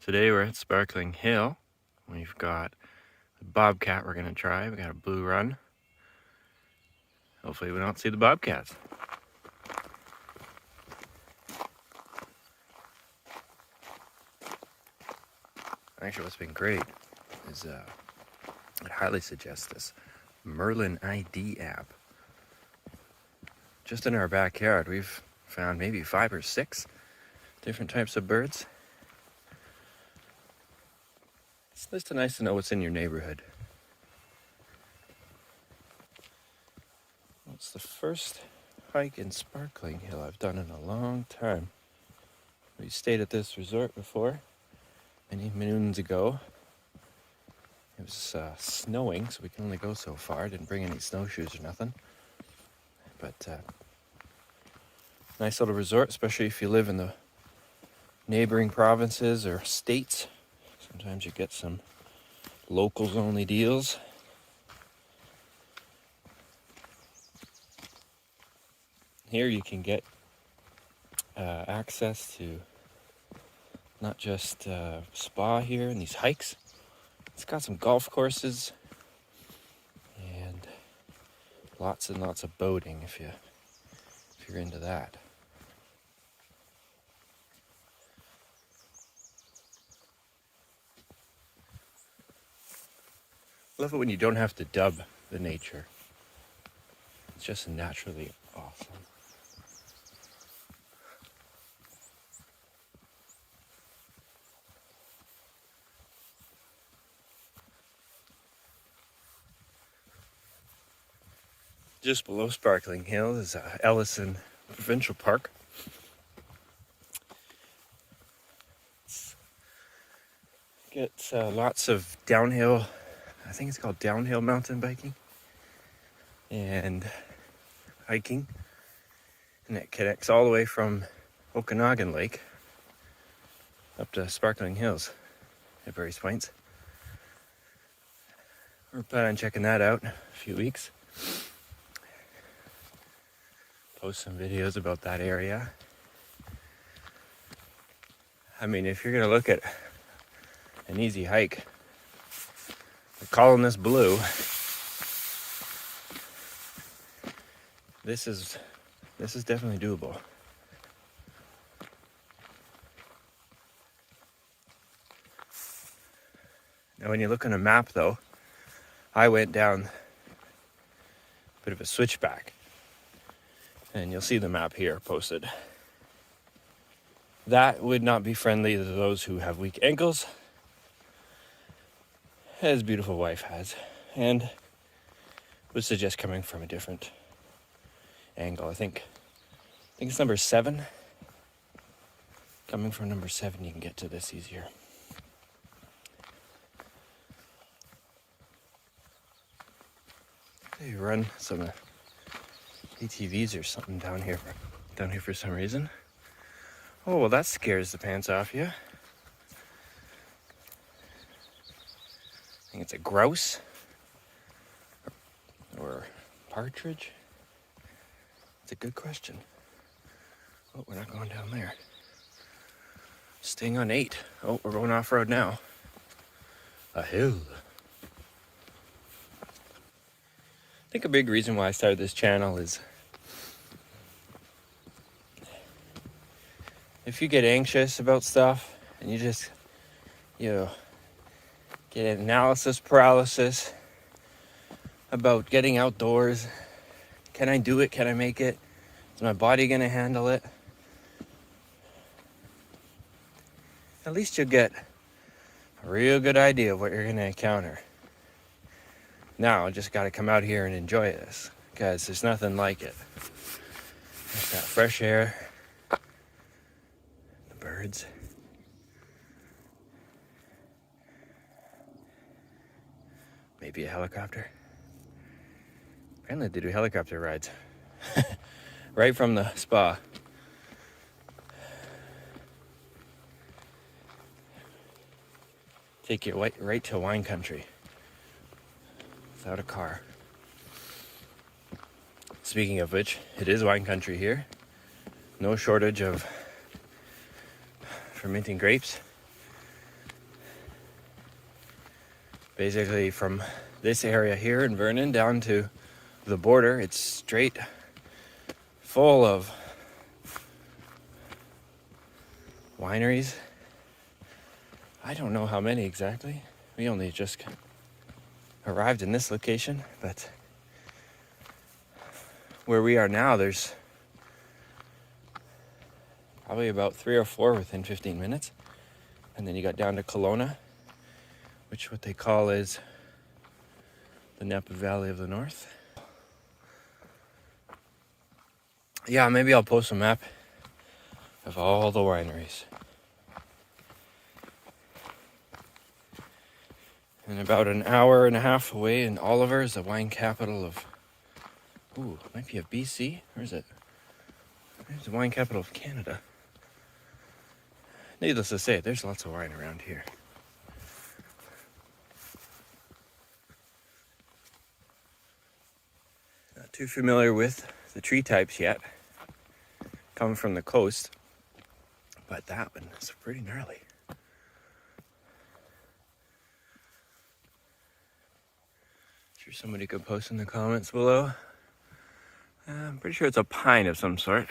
Today we're at Sparkling Hill. We've got a bobcat we're gonna try. We got a blue run. Hopefully we don't see the bobcats. Actually, what's been great is I'd highly suggest this Merlin ID app. Just in our backyard, we've found maybe 5 or 6 different types of birds. It's just nice to know what's in your neighborhood. Well, it's the first hike in Sparkling Hill I've done in a long time. We stayed at this resort before, many moons ago. It was snowing, so we can only go so far. Didn't bring any snowshoes or nothing. But nice little resort, especially if you live in the neighboring provinces or states. Sometimes you get some locals only deals. Here you can get access to not just spa here and these hikes. It's got some golf courses and lots of boating if you're into that. I love it when you don't have to dub the nature. It's just naturally awesome. Just below Sparkling Hill is Ellison Provincial Park. Gets lots of downhill, I think it's called downhill mountain biking and hiking. And it connects all the way from Okanagan Lake up to Sparkling Hills at various points. We're planning on checking that out in a few weeks. Post some videos about that area. I mean, if you're gonna look at an easy hike, we're calling this blue. This is definitely doable. Now when you look on a map though, I went down a bit of a switchback. And you'll see the map here posted. That would not be friendly to those who have weak ankles, as beautiful wife has, and would suggest coming from a different angle. I think it's number 7. Coming from number 7, you can get to this easier. You run some ATVs or something down here for some reason. Oh, well, that scares the pants off you. I think it's a grouse or partridge. It's a good question. Oh, we're not going down there. Staying on 8. Oh, we're going off-road now. A hill. I think a big reason why I started this channel is if you get anxious about stuff and you just, get analysis paralysis about getting outdoors. Can I do it? Can I make it? Is my body gonna handle it? At least you'll get a real good idea of what you're gonna encounter. Now, I just gotta come out here and enjoy this, because there's nothing like it. There's that fresh air, the birds. Maybe a helicopter. Apparently they do helicopter rides right from the spa. Take you right to wine country without a car. Speaking of which, it is wine country here. No shortage of fermenting grapes. Basically from this area here in Vernon down to the border, it's straight full of wineries. I don't know how many exactly. We only just arrived in this location, but where we are now, there's probably about 3 or 4 within 15 minutes. And then you got down to Kelowna, which what they call is the Napa Valley of the North. Yeah, maybe I'll post a map of all the wineries. And about an hour and a half away in Oliver is the wine capital of, it might be of BC, or is it? It's the wine capital of Canada. Needless to say, there's lots of wine around here. Not too familiar with the tree types yet. Coming from the coast, but that one is pretty gnarly. Sure somebody could post in the comments below. I'm pretty sure it's a pine of some sort.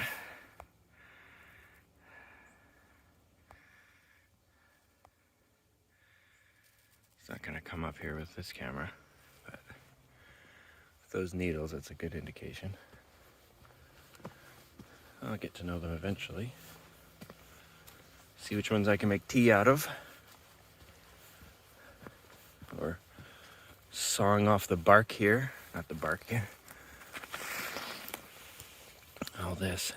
It's not going to come up here with this camera, but with those needles, it's a good indication. I'll get to know them eventually. See which ones I can make tea out of. Or sawing off the bark here. Not the bark here. All this.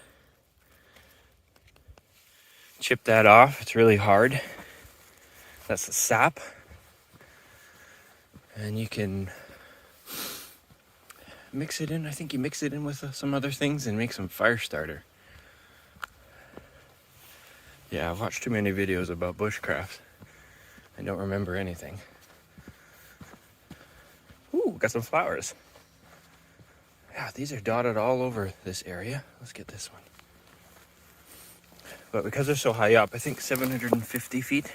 Chip that off. It's really hard. That's the sap. And you can mix it in. I think you mix it in with some other things and make some fire starter. Yeah, I've watched too many videos about bushcraft. I don't remember anything. Ooh, got some flowers. Yeah, these are dotted all over this area. Let's get this one. But because they're so high up, I think 750 feet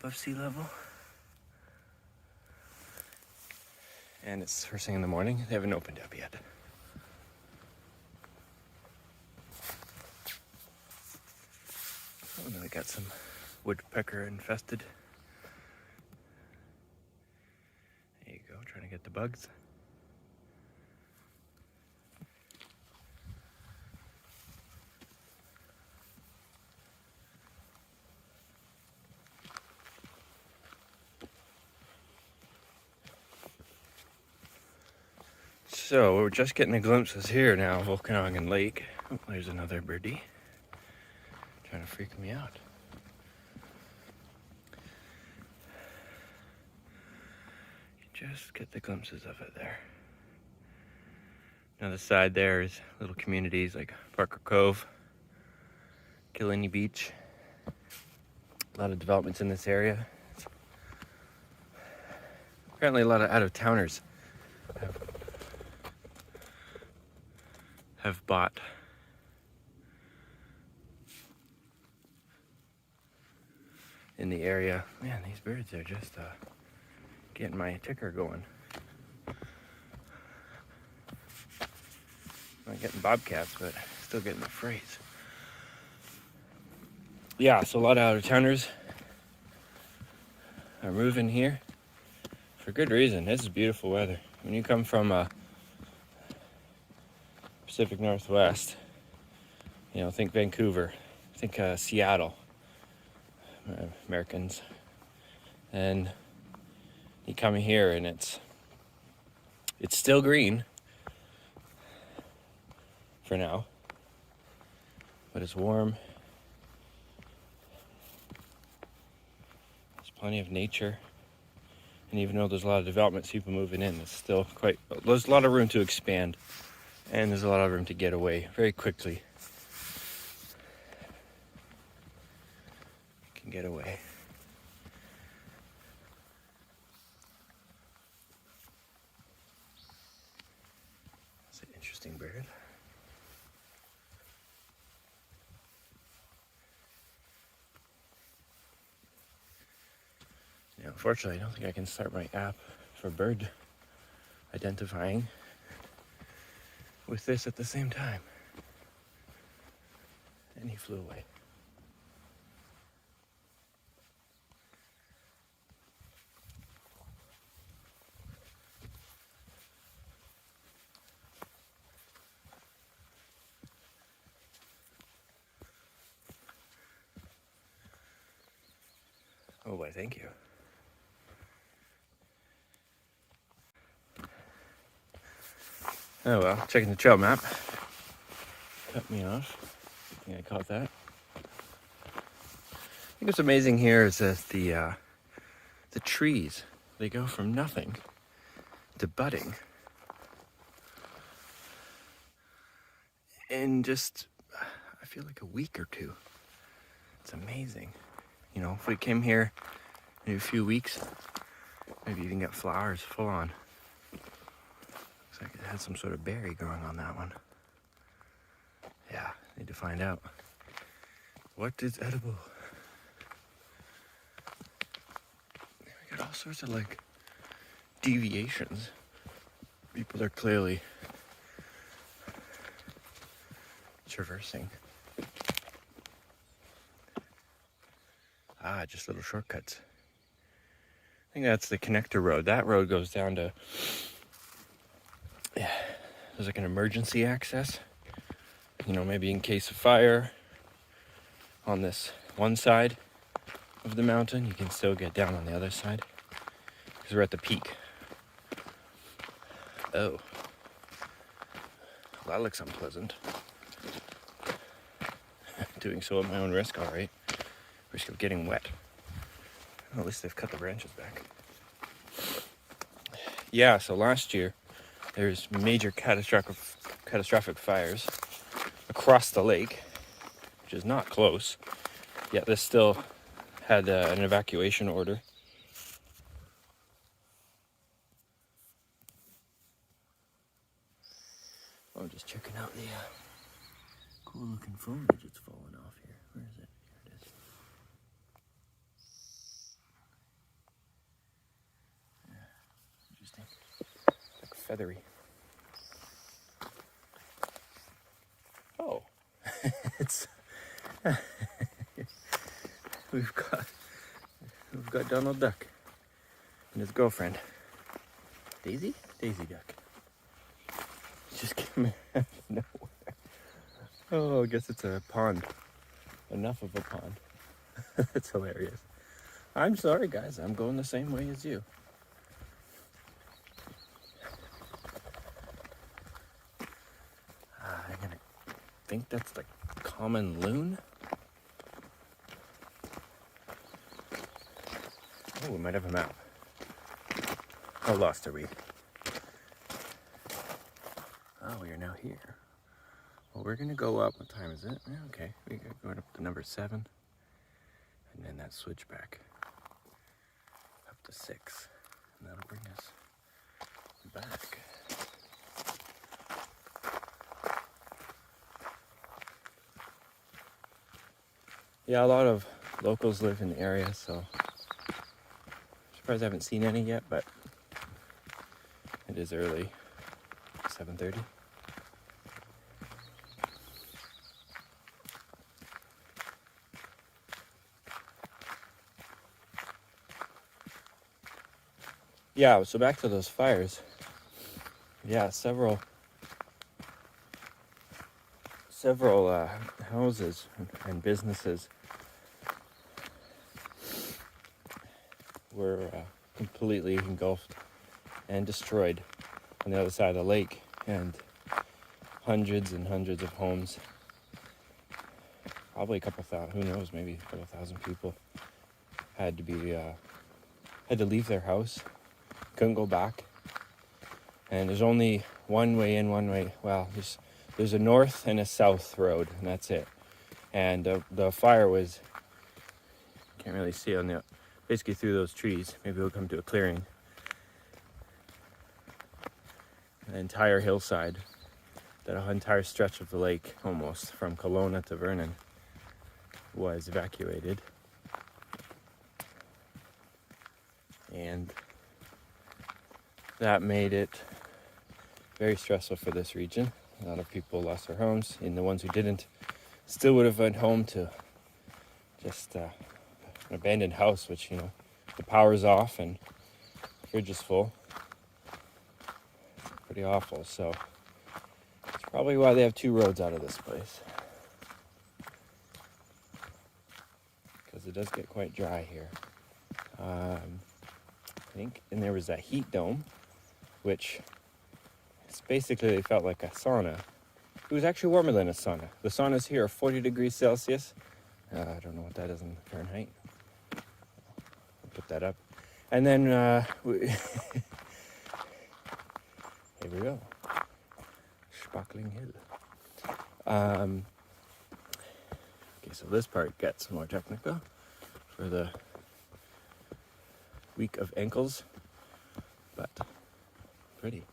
above sea level. And it's first thing in the morning. They haven't opened up yet. Oh, they got some woodpecker infested. There you go, trying to get the bugs. So we're just getting the glimpses here now of Okanagan Lake. Oh, there's another birdie trying to freak me out. You just get the glimpses of it there. Now the side there is little communities like Parker Cove, Killiney Beach. A lot of developments in this area. Apparently a lot of out-of-towners have bought in the area. Man, these birds are just getting my ticker going. Not getting bobcats, but still getting the phrase. Yeah, so a lot of out-of-towners are moving here for good reason. This is beautiful weather. When you come from Pacific Northwest, think Vancouver, think Seattle, Americans, and you come here and it's still green for now, but it's warm. There's plenty of nature, and even though there's a lot of developments, people moving in, it's still there's a lot of room to expand, and there's a lot of room to get away very quickly. You can get away. It's an interesting bird. Unfortunately, I don't think I can start my app for bird identifying with this at the same time. And he flew away. Oh boy, thank you. Oh well, checking the trail map. Cut me off. I think I caught that. I think what's amazing here is that the trees, they go from nothing to budding in just, I feel like a week or two. It's amazing. If we came here in a few weeks, maybe even get flowers full on. Looks like it had some sort of berry growing on that one. Yeah, need to find out what is edible. We got all sorts of deviations. People are clearly traversing. Just little shortcuts. I think that's the connector road. That road goes down to, there's like an emergency access. Maybe in case of fire on this one side of the mountain, you can still get down on the other side because we're at the peak. Oh, well, that looks unpleasant. Doing so at my own risk, all right. Risk of getting wet. Well, at least they've cut the branches back. Yeah, so last year there's major catastrophic fires across the lake, which is not close. Yet this still had an evacuation order. I'm just checking out the cool looking foliage that's fallen off here. Where is it? Here it is. Yeah, interesting. Like feathery. Oh, it's we've got Donald Duck and his girlfriend, Daisy Duck. Just came out of nowhere. Oh, I guess it's a pond. Enough of a pond. That's hilarious. I'm sorry, guys. I'm going the same way as you. I'm gonna think that's the common loon. Oh, we might have a map. How lost are we? Oh, we are now here. Well, we're gonna go up. What time is it? Yeah, okay, we got going up to number 7, and then that switchback up to 6, and that'll bring us back. Yeah, a lot of locals live in the area, so I'm surprised I haven't seen any yet, but it is early, 7:30. Yeah, so back to those fires. Yeah, several houses and businesses were completely engulfed and destroyed on the other side of the lake, and hundreds and hundreds of homes, probably a couple thousand, who knows, maybe a couple thousand people had to leave their house, couldn't go back. And there's only one way in, one way, well, there's a north and a south road, and that's it. And the fire was, can't really see on basically through those trees. Maybe we'll come to a clearing. The entire hillside, that entire stretch of the lake, almost from Kelowna to Vernon, was evacuated. And that made it very stressful for this region. A lot of people lost their homes, and the ones who didn't still would have went home to just an abandoned house, which, you know, the power's off and the fridge is full. Pretty awful. So it's probably why they have 2 roads out of this place, because it does get quite dry here. I think, and there was that heat dome, which it's basically, it felt like a sauna. It was actually warmer than a sauna. The saunas here are 40 degrees Celsius. I don't know what that is in Fahrenheit. I'll put that up. And then here we go. Spackling Hill. Okay, so this part gets more technical for the week of ankles, but pretty.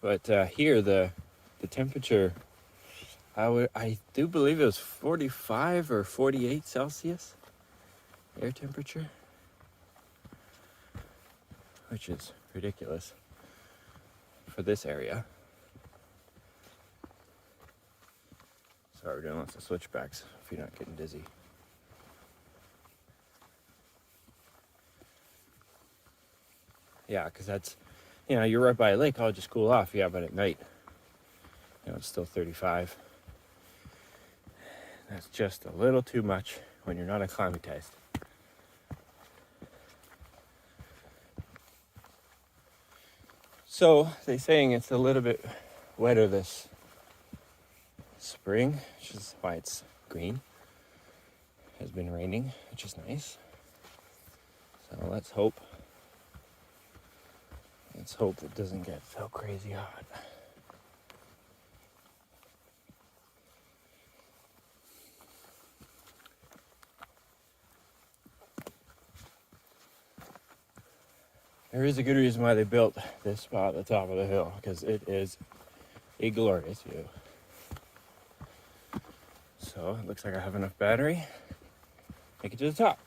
But here the temperature, I do believe it was 45 or 48 Celsius air temperature, which is ridiculous for this area. Sorry, we're doing lots of switchbacks if you're not getting dizzy. Yeah, because that's, you know, you're right by a lake, I'll just cool off. Yeah, but at night, you know, it's still 35. That's just a little too much when you're not acclimatized. So they're saying it's a little bit wetter this spring, which is why it's green. It has been raining, which is nice. So let's hope it doesn't get so crazy hot. There is a good reason why they built this spot at the top of the hill, because it is a glorious view. So it looks like I have enough battery. Make it to the top.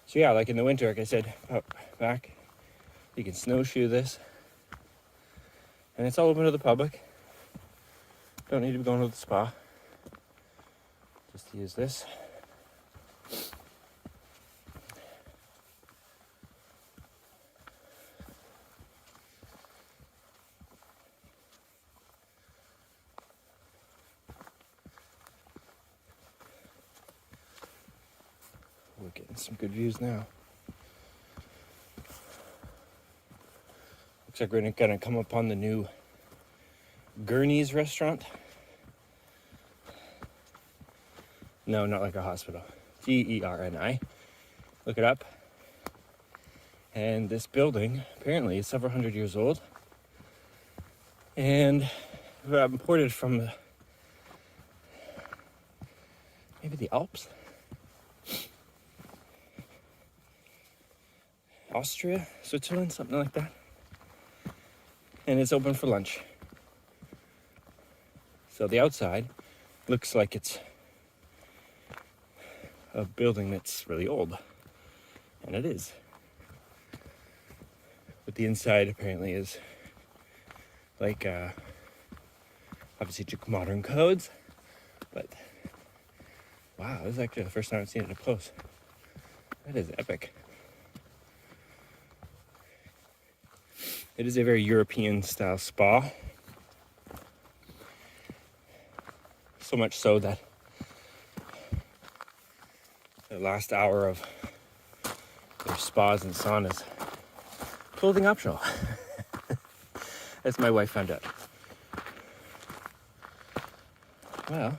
So yeah, like in the winter, like I said, up back, you can snowshoe this. And it's all open to the public. Don't need to be going to the spa. Just use this. We're getting some good views now. Looks like we're gonna come upon the new Gurney's restaurant. No, not like a hospital. Gerni. Look it up. And this building apparently is several hundred years old, and imported from maybe the Alps, Austria, Switzerland, something like that. And it's open for lunch. So the outside looks like it's a building that's really old, and it is. But the inside apparently is like obviously to modern codes, but wow, this is actually the first time I've seen it up close. That is epic. It is a very European style spa. So much so that the last hour of their spas and saunas, clothing optional. As my wife found out. Well,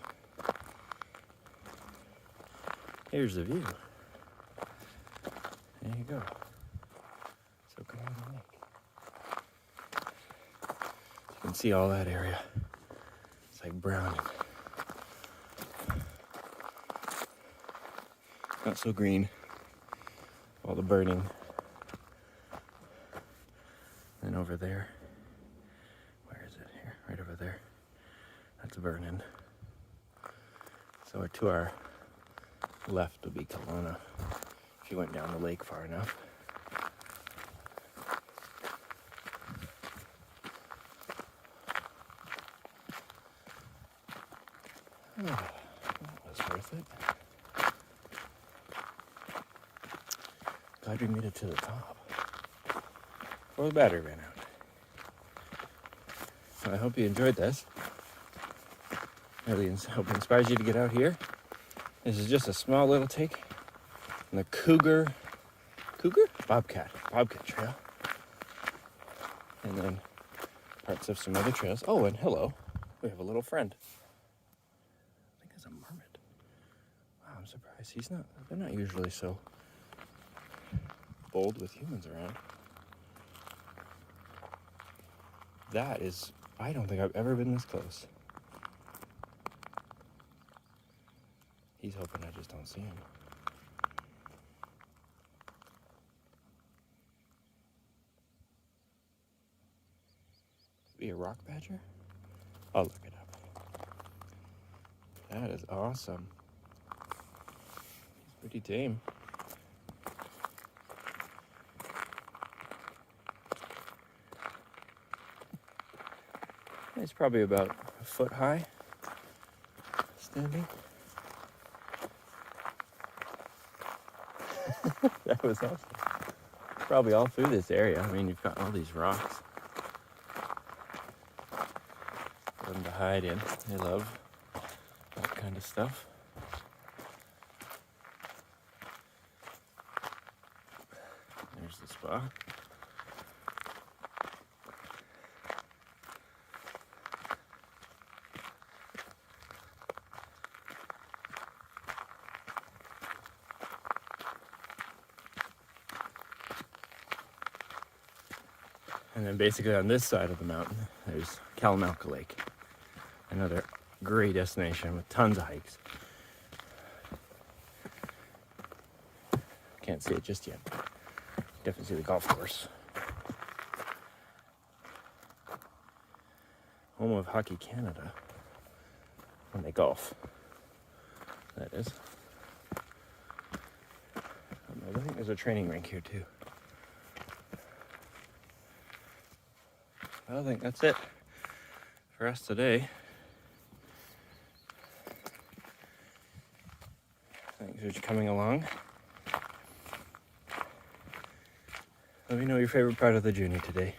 here's the view. There you go. So come on the lake. You can see all that area. It's like browning. Not so green. All the burning. And over there, where is it? right over there. That's Vernon. So to our left will be Kelowna, if you went down the lake far enough. Oh, that was worth it. Glad we made it to the top before the battery ran out. So I hope you enjoyed this. Really hope it inspires you to get out here. This is just a small little take on the Bobcat Trail. And then parts of some other trails. Oh, and hello, we have a little friend. I think it's a marmot. Wow, I'm surprised. They're not usually so bold with humans around. I don't think I've ever been this close. He's hoping I just don't see him. Be a rock badger? I'll look it up. That is awesome. He's pretty tame. He's probably about a foot high, standing. That was awesome. Probably all through this area. I mean, you've got all these rocks for them to hide in. They love that kind of stuff. There's the spa. And then basically on this side of the mountain, there's Kalamalka Lake. Another great destination with tons of hikes. Can't see it just yet. Definitely see the golf course. Home of Hockey Canada. When they golf. That is. I think there's a training rink here too. I think that's it for us today. Thanks for coming along. Let me know your favorite part of the journey today.